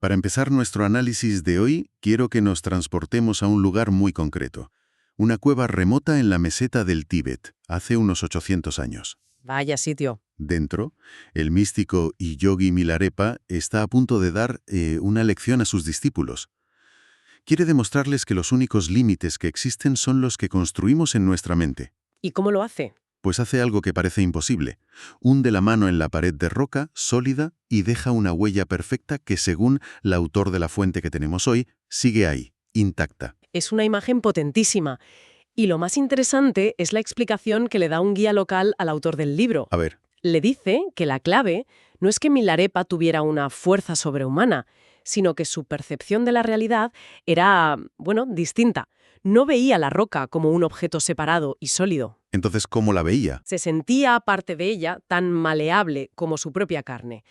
Para empezar nuestro análisis de hoy, quiero que nos transportemos a un lugar muy concreto. Una cueva remota en la meseta del Tíbet, hace unos 800 años. Vaya sitio. Dentro, el místico y yogi Milarepa está a punto de dar una lección a sus discípulos. Quiere demostrarles que los únicos límites que existen son los que construimos en nuestra mente. ¿Y cómo lo hace? Pues hace algo que parece imposible. Hunde la mano en la pared de roca, sólida, y deja una huella perfecta que, según el autor de la fuente que tenemos hoy, sigue ahí, intacta. Es una imagen potentísima. Y lo más interesante es la explicación que le da un guía local al autor del libro. A ver, Le dice que la clave no es que Milarepa tuviera una fuerza sobrehumana, sino que su percepción de la realidad era, distinta. No veía la roca como un objeto separado y sólido. entonces, ¿cómo la veía? Se sentía parte de ella tan maleable como su propia carne.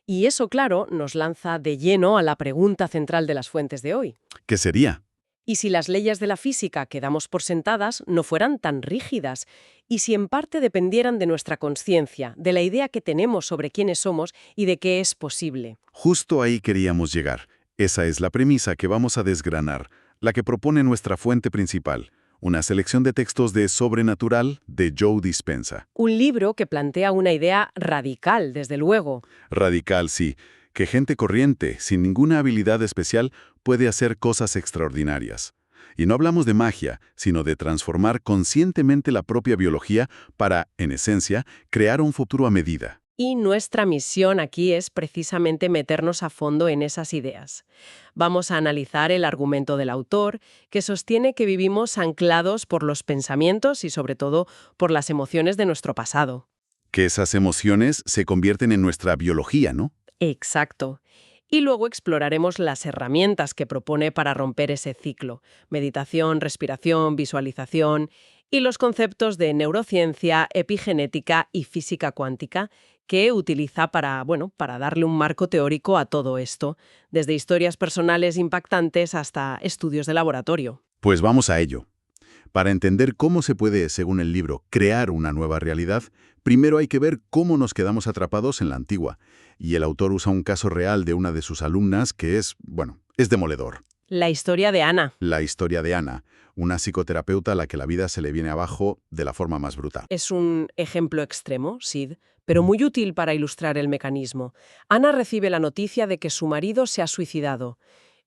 Y eso, claro, nos lanza de lleno a la pregunta central de las fuentes de hoy. ¿Qué sería? ¿Y si las leyes de la física que damos por sentadas no fueran tan rígidas? ¿Y si en parte dependieran de nuestra conciencia, de la idea que tenemos sobre quiénes somos y de qué es posible? Justo ahí queríamos llegar. Esa es la premisa que vamos a desgranar, la que propone nuestra fuente principal, una selección de textos de Sobrenatural de Joe Dispenza. Un libro que plantea una idea radical, desde luego. Radical, sí, que gente corriente, sin ninguna habilidad especial, puede hacer cosas extraordinarias. Y no hablamos de magia, sino de transformar conscientemente la propia biología para, en esencia, crear un futuro a medida. Y nuestra misión aquí es precisamente meternos a fondo en esas ideas. Vamos a analizar el argumento del autor, que sostiene que vivimos anclados por los pensamientos y sobre todo por las emociones de nuestro pasado. Que esas emociones se convierten en nuestra biología, ¿no? Exacto. Y luego exploraremos las herramientas que propone para romper ese ciclo: meditación, respiración, visualización y los conceptos de neurociencia, epigenética y física cuántica que utiliza para darle un marco teórico a todo esto, desde historias personales impactantes hasta estudios de laboratorio. Pues vamos a ello. Para entender cómo se puede, según el libro, crear una nueva realidad, primero hay que ver cómo nos quedamos atrapados en la antigua. Y el autor usa un caso real de una de sus alumnas que es demoledor. La historia de Ana. La historia de Ana, una psicoterapeuta a la que la vida se le viene abajo de la forma más brutal. Es un ejemplo extremo, Sid, pero muy útil para ilustrar el mecanismo. Ana recibe la noticia de que su marido se ha suicidado.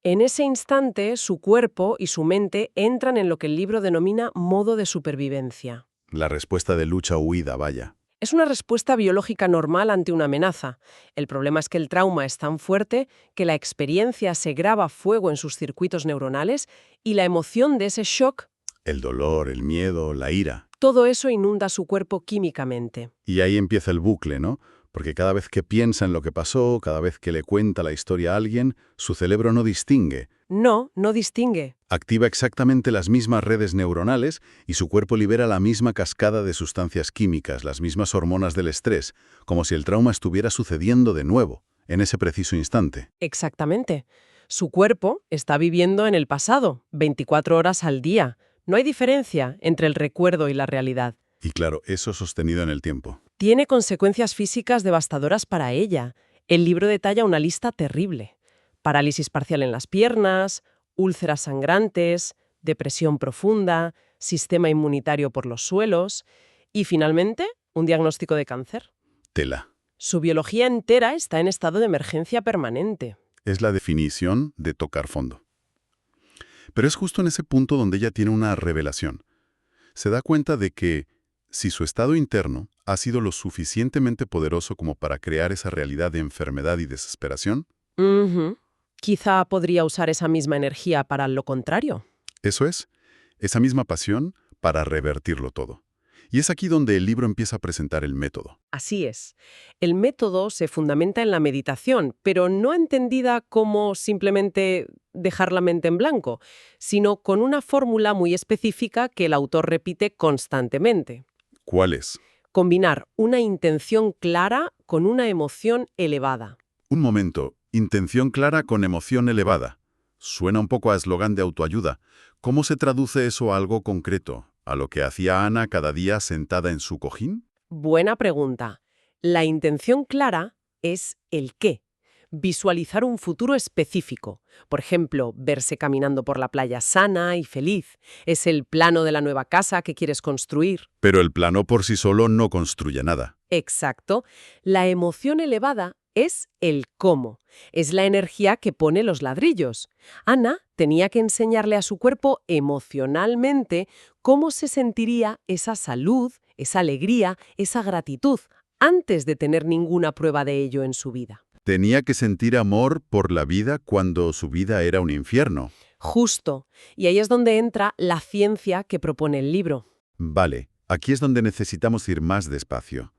En ese instante, su cuerpo y su mente entran en lo que el libro denomina modo de supervivencia. La respuesta de lucha o huida, vaya. Es una respuesta biológica normal ante una amenaza. El problema es que el trauma es tan fuerte que la experiencia se graba a fuego en sus circuitos neuronales y la emoción de ese shock, El dolor, el miedo, la ira. todo eso inunda su cuerpo químicamente. Y ahí empieza el bucle, ¿no? Porque cada vez que piensa en lo que pasó, cada vez que le cuenta la historia a alguien, su cerebro no distingue. No distingue. Activa exactamente las mismas redes neuronales y su cuerpo libera la misma cascada de sustancias químicas, las mismas hormonas del estrés, como si el trauma estuviera sucediendo de nuevo, en ese preciso instante. Exactamente. Su cuerpo está viviendo en el pasado, 24 horas al día. No hay diferencia entre el recuerdo y la realidad. Y claro, eso sostenido en el tiempo. Tiene consecuencias físicas devastadoras para ella. El libro detalla una lista terrible: parálisis parcial en las piernas, úlceras sangrantes, depresión profunda, sistema inmunitario por los suelos y, finalmente, un diagnóstico de cáncer. Tela. Su biología entera está en estado de emergencia permanente. Es la definición de tocar fondo. Pero es justo en ese punto donde ella tiene una revelación. Se da cuenta de que, si su estado interno ha sido lo suficientemente poderoso como para crear esa realidad de enfermedad y desesperación, Quizá podría usar esa misma energía para lo contrario. eso es, esa misma pasión para revertirlo todo. Y es aquí donde el libro empieza a presentar el método. Así es. El método se fundamenta en la meditación, pero no entendida como simplemente dejar la mente en blanco, sino con una fórmula muy específica que el autor repite constantemente. ¿Cuál es? Combinar una intención clara con una emoción elevada. Un momento, intención clara con emoción elevada. Suena un poco a eslogan de autoayuda. ¿Cómo se traduce eso a algo concreto? ¿A lo que hacía Ana cada día sentada en su cojín? Buena pregunta. La intención clara es el qué. visualizar un futuro específico. Por ejemplo, verse caminando por la playa sana y feliz. Es el plano de la nueva casa que quieres construir. Pero el plano por sí solo no construye nada. Exacto. La emoción elevada es el cómo. Es la energía que pone los ladrillos. Ana tenía que enseñarle a su cuerpo emocionalmente cómo se sentiría esa salud, esa alegría, esa gratitud, antes de tener ninguna prueba de ello en su vida. Tenía que sentir amor por la vida cuando su vida era un infierno. Justo. Y ahí es donde entra la ciencia que propone el libro. Vale, aquí es donde necesitamos ir más despacio.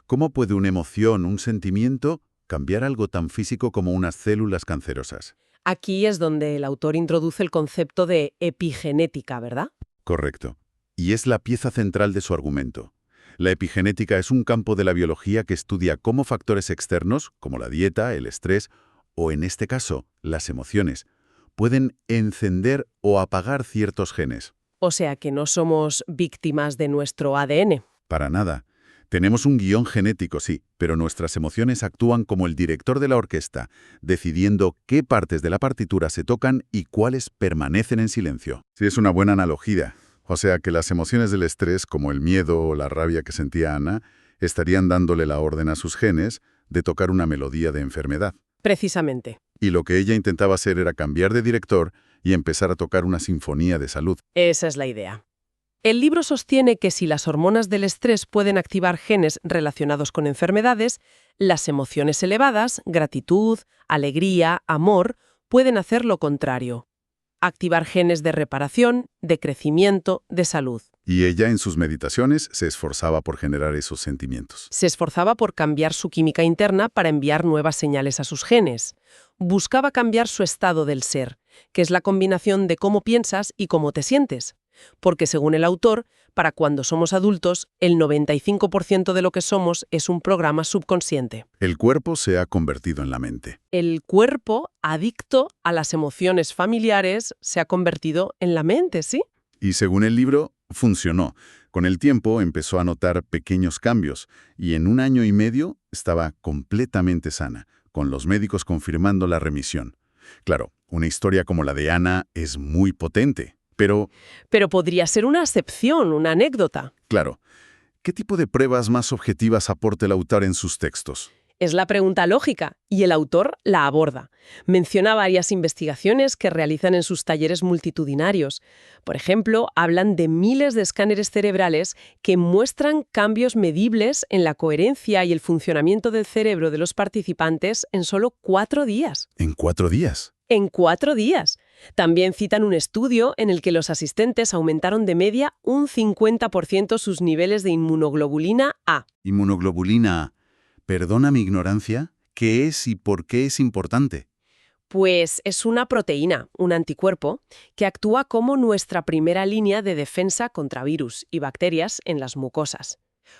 ¿Cómo puede una emoción, un sentimiento, cambiar algo tan físico como unas células cancerosas? Aquí es donde el autor introduce el concepto de epigenética, ¿verdad? Correcto. Y es la pieza central de su argumento. La epigenética es un campo de la biología que estudia cómo factores externos, como la dieta, el estrés, o en este caso, las emociones, pueden encender o apagar ciertos genes. O sea que no somos víctimas de nuestro ADN. Para nada. Tenemos un guión genético, sí, pero nuestras emociones actúan como el director de la orquesta, decidiendo qué partes de la partitura se tocan y cuáles permanecen en silencio. Sí, es una buena analogía. O sea que las emociones del estrés, como el miedo o la rabia que sentía Ana, estarían dándole la orden a sus genes de tocar una melodía de enfermedad. Precisamente. Y lo que ella intentaba hacer era cambiar de director y empezar a tocar una sinfonía de salud. Esa es la idea. El libro sostiene que si las hormonas del estrés pueden activar genes relacionados con enfermedades, las emociones elevadas, gratitud, alegría, amor, pueden hacer lo contrario. Activar genes de reparación, de crecimiento, de salud. Y ella en sus meditaciones se esforzaba por generar esos sentimientos. Se esforzaba por cambiar su química interna para enviar nuevas señales a sus genes. Buscaba cambiar su estado del ser, que es la combinación de cómo piensas y cómo te sientes. Porque según el autor, para cuando somos adultos, el 95% de lo que somos es un programa subconsciente. El cuerpo se ha convertido en la mente. El cuerpo, adicto a las emociones familiares, se ha convertido en la mente, ¿sí? Y según el libro, funcionó. Con el tiempo empezó a notar pequeños cambios y en 1 año y medio estaba completamente sana, con los médicos confirmando la remisión. Claro, una historia como la de Ana es muy potente. Pero podría ser una excepción, una anécdota. claro, ¿qué tipo de pruebas más objetivas aporta el autor en sus textos? Es la pregunta lógica, y el autor la aborda. Menciona varias investigaciones que realizan en sus talleres multitudinarios. Por ejemplo, hablan de miles de escáneres cerebrales que muestran cambios medibles en la coherencia y el funcionamiento del cerebro de los participantes en solo 4 días. ¿En 4 días? En 4 días. También citan un estudio en el que los asistentes aumentaron de media un 50% sus niveles de inmunoglobulina A. Inmunoglobulina A. Perdona mi ignorancia, ¿qué es y por qué es importante? Pues es una proteína, un anticuerpo, que actúa como nuestra primera línea de defensa contra virus y bacterias en las mucosas.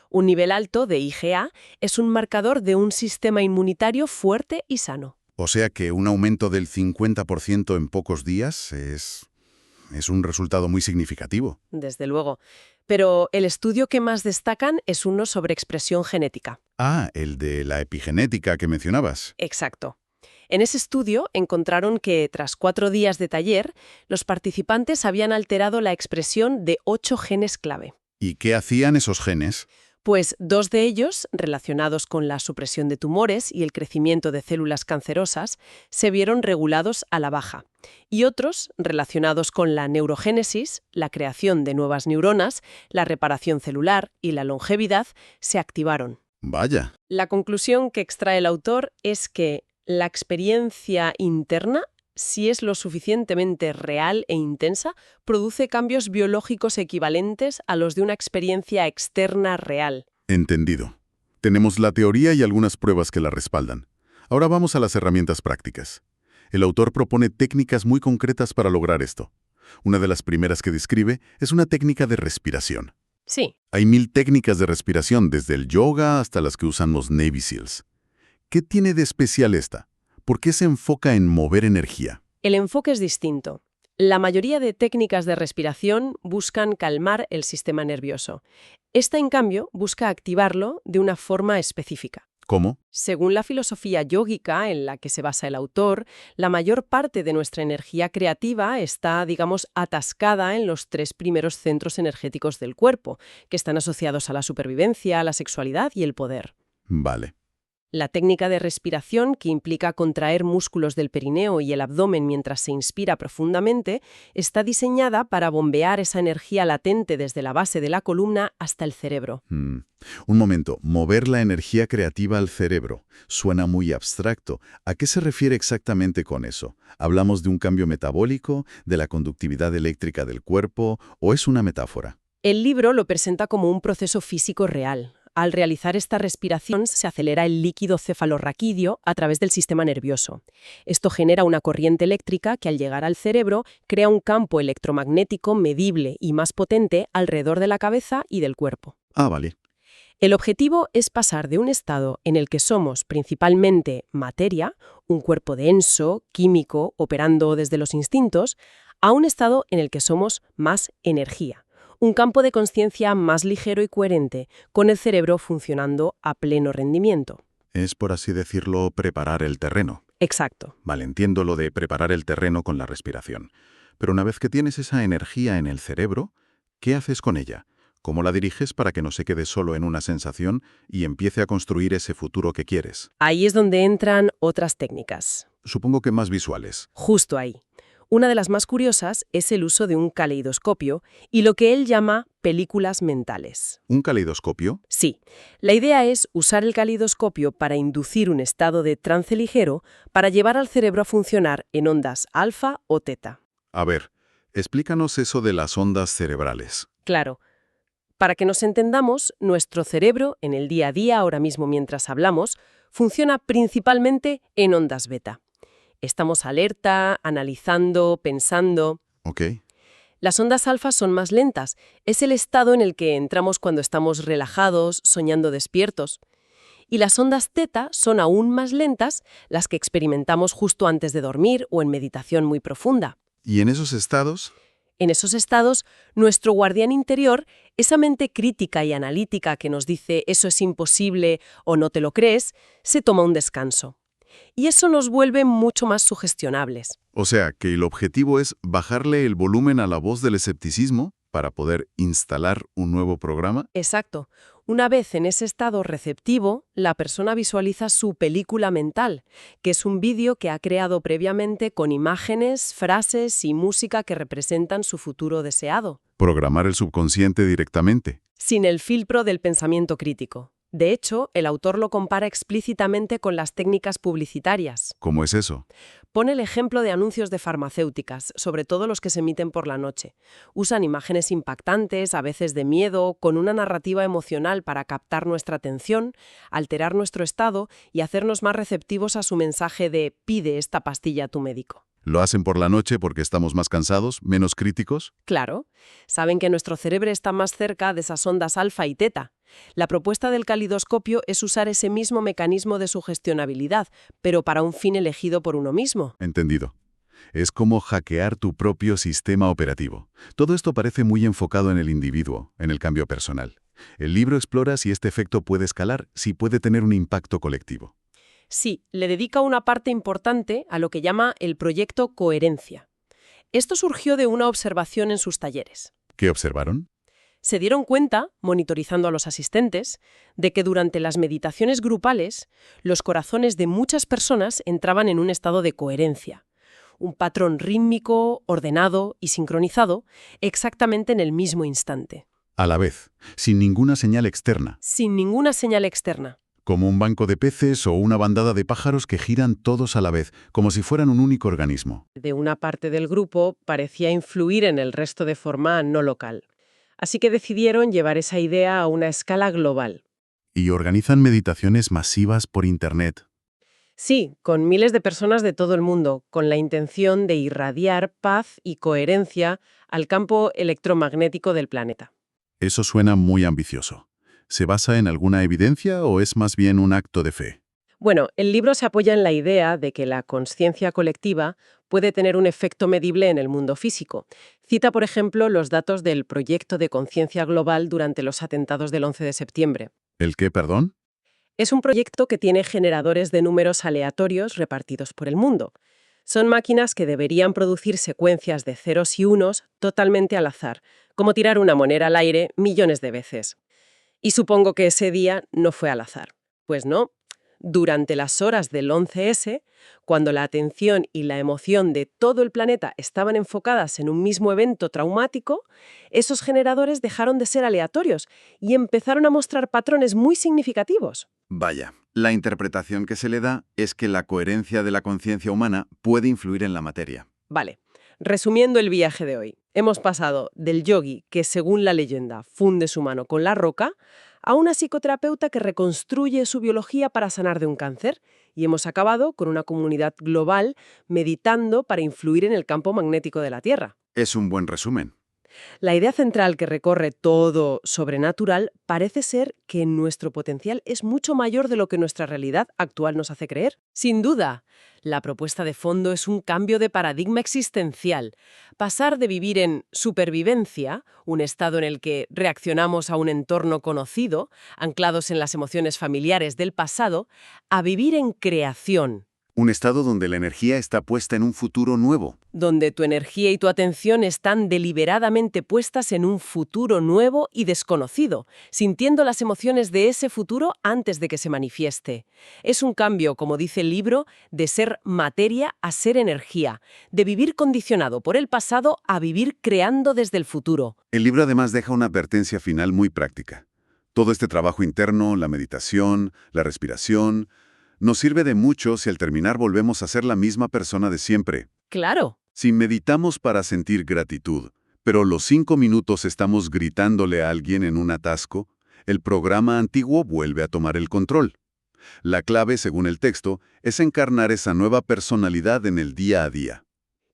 Un nivel alto de IgA es un marcador de un sistema inmunitario fuerte y sano. O sea que un aumento del 50% en pocos días es un resultado muy significativo. Desde luego. Pero el estudio que más destacan es uno sobre expresión genética. Ah, el de la epigenética que mencionabas. Exacto. En ese estudio encontraron que, tras 4 días de taller, los participantes habían alterado la expresión de 8 genes clave. ¿Y qué hacían esos genes? Pues 2 de ellos, relacionados con la supresión de tumores y el crecimiento de células cancerosas, se vieron regulados a la baja. Y otros, relacionados con la neurogénesis, la creación de nuevas neuronas, la reparación celular y la longevidad, se activaron. Vaya. La conclusión que extrae el autor es que la experiencia interna, si es lo suficientemente real e intensa, produce cambios biológicos equivalentes a los de una experiencia externa real. Entendido. Tenemos la teoría y algunas pruebas que la respaldan. Ahora vamos a las herramientas prácticas. El autor propone técnicas muy concretas para lograr esto. Una de las primeras que describe es una técnica de respiración. Sí. Hay 1000 técnicas de respiración, desde el yoga hasta las que usan los Navy SEALs. ¿Qué tiene de especial esta? ¿Por qué se enfoca en mover energía? El enfoque es distinto. La mayoría de técnicas de respiración buscan calmar el sistema nervioso. Esta, en cambio, busca activarlo de una forma específica. ¿Cómo? Según la filosofía yógica en la que se basa el autor, la mayor parte de nuestra energía creativa está, digamos, atascada en los 3 primeros centros energéticos del cuerpo, que están asociados a la supervivencia, la sexualidad y el poder. Vale. La técnica de respiración, que implica contraer músculos del perineo y el abdomen mientras se inspira profundamente, está diseñada para bombear esa energía latente desde la base de la columna hasta el cerebro. Un momento, mover la energía creativa al cerebro. Suena muy abstracto. ¿A qué se refiere exactamente con eso? ¿Hablamos de un cambio metabólico, de la conductividad eléctrica del cuerpo, o es una metáfora? El libro lo presenta como un proceso físico real. Al realizar esta respiración se acelera el líquido cefalorraquídeo a través del sistema nervioso. Esto genera una corriente eléctrica que al llegar al cerebro crea un campo electromagnético medible y más potente alrededor de la cabeza y del cuerpo. Ah, vale. El objetivo es pasar de un estado en el que somos principalmente materia, un cuerpo denso, químico, operando desde los instintos, a un estado en el que somos más energía. Un campo de conciencia más ligero y coherente, con el cerebro funcionando a pleno rendimiento. Es, por así decirlo, preparar el terreno. Exacto. Vale, entiendo lo de preparar el terreno con la respiración. Pero una vez que tienes esa energía en el cerebro, ¿qué haces con ella? ¿Cómo la diriges para que no se quede solo en una sensación y empiece a construir ese futuro que quieres? Ahí es donde entran otras técnicas. Supongo que más visuales. Justo ahí. Una de las más curiosas es el uso de un caleidoscopio y lo que él llama películas mentales. ¿Un caleidoscopio? Sí, la idea es usar el caleidoscopio para inducir un estado de trance ligero para llevar al cerebro a funcionar en ondas alfa o teta. A ver, explícanos eso de las ondas cerebrales. Claro, para que nos entendamos, nuestro cerebro, en el día a día, ahora mismo mientras hablamos, funciona principalmente en ondas beta. Estamos alerta, analizando, pensando. Ok. Las ondas alfa son más lentas. Es el estado en el que entramos cuando estamos relajados, soñando despiertos. Y las ondas teta son aún más lentas, las que experimentamos justo antes de dormir o en meditación muy profunda. ¿Y en esos estados? En esos estados, nuestro guardián interior, esa mente crítica y analítica que nos dice eso es imposible o no te lo crees, se toma un descanso. Y eso nos vuelve mucho más sugestionables. O sea, que el objetivo es bajarle el volumen a la voz del escepticismo para poder instalar un nuevo programa. Exacto. Una vez en ese estado receptivo, la persona visualiza su película mental, que es un vídeo que ha creado previamente con imágenes, frases y música que representan su futuro deseado, Programar el subconsciente directamente. sin el filtro del pensamiento crítico. De hecho, el autor lo compara explícitamente con las técnicas publicitarias. ¿Cómo es eso? Pone el ejemplo de anuncios de farmacéuticas, sobre todo los que se emiten por la noche. Usan imágenes impactantes, a veces de miedo, con una narrativa emocional para captar nuestra atención, alterar nuestro estado y hacernos más receptivos a su mensaje de «pide esta pastilla a tu médico». ¿Lo hacen por la noche porque estamos más cansados, menos críticos? Claro, saben que nuestro cerebro está más cerca de esas ondas alfa y teta. La propuesta del caleidoscopio es usar ese mismo mecanismo de sugestionabilidad, pero para un fin elegido por uno mismo. Entendido. Es como hackear tu propio sistema operativo. Todo esto parece muy enfocado en el individuo, en el cambio personal. El libro explora si este efecto puede escalar, si puede tener un impacto colectivo. Sí, le dedica una parte importante a lo que llama el proyecto Coherencia. Esto surgió de una observación en sus talleres. ¿Qué observaron? Se dieron cuenta, monitorizando a los asistentes, de que durante las meditaciones grupales, los corazones de muchas personas entraban en un estado de coherencia. Un patrón rítmico, ordenado y sincronizado, exactamente en el mismo instante. A la vez, sin ninguna señal externa. Sin ninguna señal externa. Como un banco de peces o una bandada de pájaros que giran todos a la vez, como si fueran un único organismo. De una parte del grupo parecía influir en el resto de forma no local. Así que decidieron llevar esa idea a una escala global. Y organizan meditaciones masivas por Internet. Sí, con miles de personas de todo el mundo, con la intención de irradiar paz y coherencia al campo electromagnético del planeta. Eso suena muy ambicioso. ¿Se basa en alguna evidencia o es más bien un acto de fe? Bueno, el libro se apoya en la idea de que la consciencia colectiva puede tener un efecto medible en el mundo físico. Cita, por ejemplo, los datos del Proyecto de Conciencia Global durante los atentados del 11 de septiembre. ¿El qué, perdón? Es un proyecto que tiene generadores de números aleatorios repartidos por el mundo. Son máquinas que deberían producir secuencias de ceros y unos totalmente al azar, como tirar una moneda al aire millones de veces. Y supongo que ese día no fue al azar. Pues no. Durante las horas del 11S, cuando la atención y la emoción de todo el planeta estaban enfocadas en un mismo evento traumático, esos generadores dejaron de ser aleatorios y empezaron a mostrar patrones muy significativos. Vaya, la interpretación que se le da es que la coherencia de la conciencia humana puede influir en la materia. Vale, resumiendo el viaje de hoy, hemos pasado del yogui que, según la leyenda, funde su mano con la roca, a una psicoterapeuta que reconstruye su biología para sanar de un cáncer, y hemos acabado con una comunidad global meditando para influir en el campo magnético de la Tierra. Es un buen resumen. La idea central que recorre todo sobrenatural parece ser que nuestro potencial es mucho mayor de lo que nuestra realidad actual nos hace creer. Sin duda, la propuesta de fondo es un cambio de paradigma existencial. Pasar de vivir en supervivencia, un estado en el que reaccionamos a un entorno conocido, anclados en las emociones familiares del pasado, a vivir en creación, Un estado donde la energía está puesta en un futuro nuevo. donde tu energía y tu atención están deliberadamente puestas en un futuro nuevo y desconocido, sintiendo las emociones de ese futuro antes de que se manifieste. Es un cambio, como dice el libro, de ser materia a ser energía, de vivir condicionado por el pasado a vivir creando desde el futuro. El libro además deja una advertencia final muy práctica. Todo este trabajo interno, la meditación, la respiración, nos sirve de mucho si al terminar volvemos a ser la misma persona de siempre. Claro. Si meditamos para sentir gratitud, pero los 5 minutos estamos gritándole a alguien en un atasco, el programa antiguo vuelve a tomar el control. La clave, según el texto, es encarnar esa nueva personalidad en el día a día.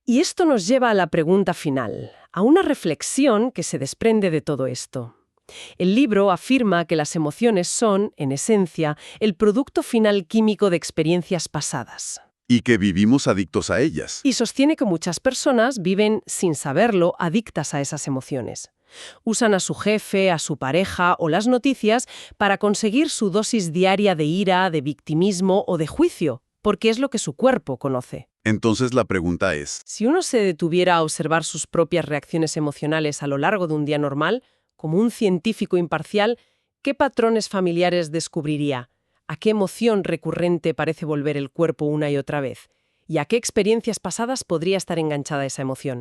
Y esto nos lleva a la pregunta final, a una reflexión que se desprende de todo esto. El libro afirma que las emociones son, en esencia, el producto final químico de experiencias pasadas. Y que vivimos adictos a ellas. Y sostiene que muchas personas viven, sin saberlo, adictas a esas emociones. Usan a su jefe, a su pareja o las noticias para conseguir su dosis diaria de ira, de victimismo o de juicio, porque es lo que su cuerpo conoce. Entonces la pregunta es, Si uno se detuviera a observar sus propias reacciones emocionales a lo largo de un día normal, como un científico imparcial, ¿qué patrones familiares descubriría? ¿A qué emoción recurrente parece volver el cuerpo una y otra vez? ¿Y a qué experiencias pasadas podría estar enganchada esa emoción?